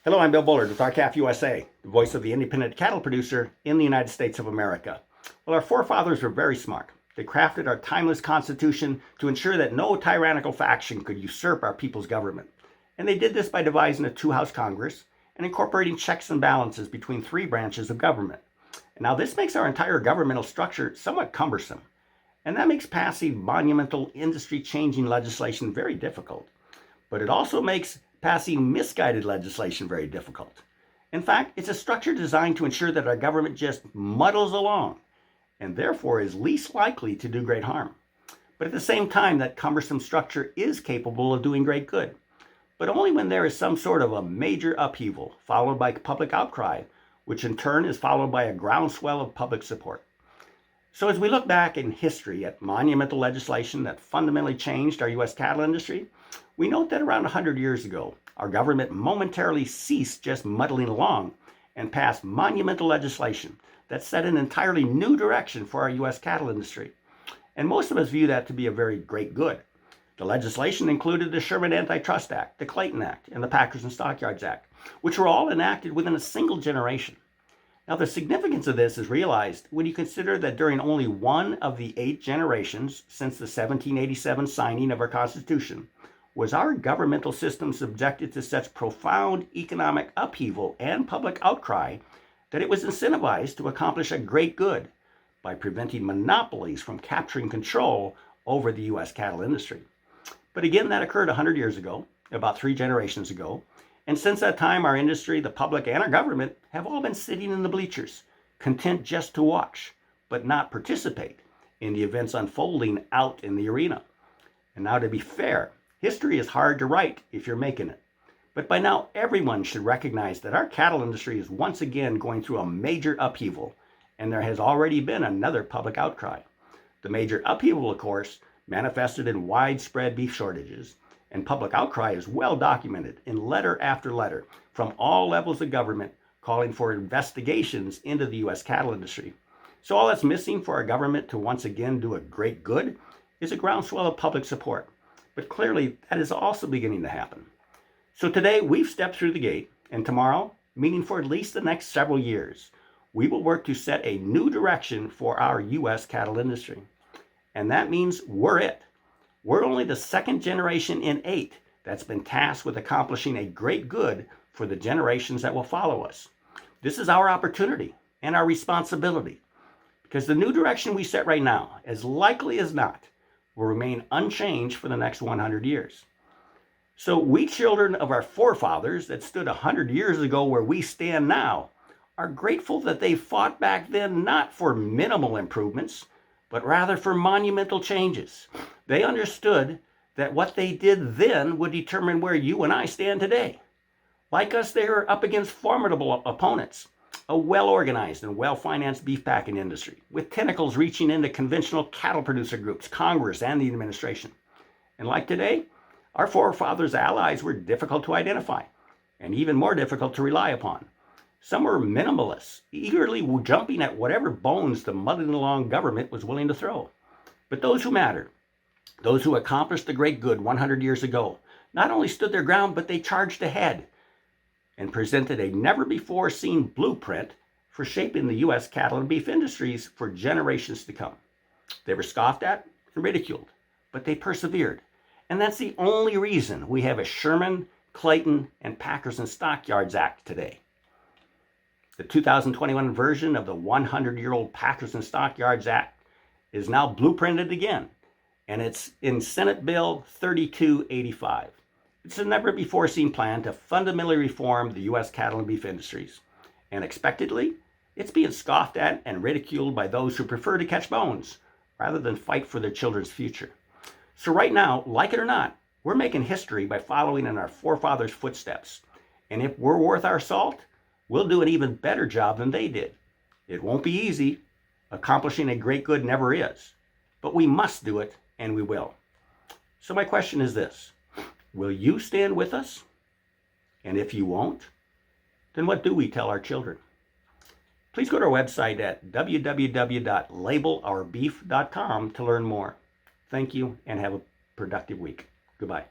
Hello, I'm Bill Bullard with R-CALF USA, the voice of the independent cattle producer in the United States of America. Well, our forefathers were very smart. They crafted our timeless Constitution to ensure that no tyrannical faction could usurp our people's government. And they did this by devising a two-house Congress and incorporating checks and balances between three branches of government. And now this makes our entire governmental structure somewhat cumbersome. And that makes passing monumental industry-changing legislation very difficult. But it also makes passing misguided legislation very difficult. In fact, it's a structure designed to ensure that our government just muddles along and therefore is least likely to do great harm. But at the same time, that cumbersome structure is capable of doing great good, but only when there is some sort of a major upheaval followed by public outcry, which in turn is followed by a groundswell of public support. So as we look back in history at monumental legislation that fundamentally changed our U.S. cattle industry, we note that around 100 years ago, our government momentarily ceased just muddling along and passed monumental legislation that set an entirely new direction for our U.S. cattle industry. And most of us view that to be a very great good. The legislation included the Sherman Antitrust Act, the Clayton Act, and the Packers and Stockyards Act, which were all enacted within a single generation. Now, the significance of this is realized when you consider that during only one of the 8 generations since the 1787 signing of our Constitution, was our governmental system subjected to such profound economic upheaval and public outcry that it was incentivized to accomplish a great good by preventing monopolies from capturing control over the U.S. cattle industry. But again, that occurred 100 years ago, about 3 generations ago, and since that time, our industry, the public, and our government have all been sitting in the bleachers, content just to watch, but not participate in the events unfolding out in the arena. And now, to be fair, history is hard to write if you're making it. But by now, everyone should recognize that our cattle industry is once again going through a major upheaval, and there has already been another public outcry. The major upheaval, of course, manifested in widespread beef shortages, and public outcry is well documented in letter after letter from all levels of government calling for investigations into the U.S. cattle industry. So all that's missing for our government to once again do a great good is a groundswell of public support. But clearly, that is also beginning to happen. So today, we've stepped through the gate, and tomorrow, meaning for at least the next several years, we will work to set a new direction for our U.S. cattle industry. And that means we're it. We're only the second generation in 8 that's been tasked with accomplishing a great good for the generations that will follow us. This is our opportunity and our responsibility, because the new direction we set right now, as likely as not, will remain unchanged for the next 100 years. So we children of our forefathers that stood 100 years ago where we stand now are grateful that they fought back then not for minimal improvements, but rather for monumental changes. They understood that what they did then would determine where you and I stand today. Like us, they are up against formidable opponents, a well-organized and well-financed beef packing industry with tentacles reaching into conventional cattle producer groups, Congress, and the administration. And like today, our forefathers' allies were difficult to identify and even more difficult to rely upon. Some were minimalists, eagerly jumping at whatever bones the muddling along government was willing to throw. But those who mattered, those who accomplished the great good 100 years ago, not only stood their ground, but they charged ahead and presented a never-before-seen blueprint for shaping the U.S. cattle and beef industries for generations to come. They were scoffed at and ridiculed, but they persevered. And that's the only reason we have a Sherman, Clayton, and Packers and Stockyards Act today. The 2021 version of the 100-year-old Packers and Stockyards Act is now blueprinted again, and it's in Senate Bill 3285. It's a never-before-seen plan to fundamentally reform the U.S. cattle and beef industries. And expectedly, it's being scoffed at and ridiculed by those who prefer to catch bones rather than fight for their children's future. So right now, like it or not, we're making history by following in our forefathers' footsteps. And if we're worth our salt, we'll do an even better job than they did. It won't be easy. Accomplishing a great good never is. But we must do it, and we will. So my question is this: will you stand with us? And if you won't, then what do we tell our children? Please go to our website at www.labelOurBeef.com to learn more. Thank you, and have a productive week. Goodbye.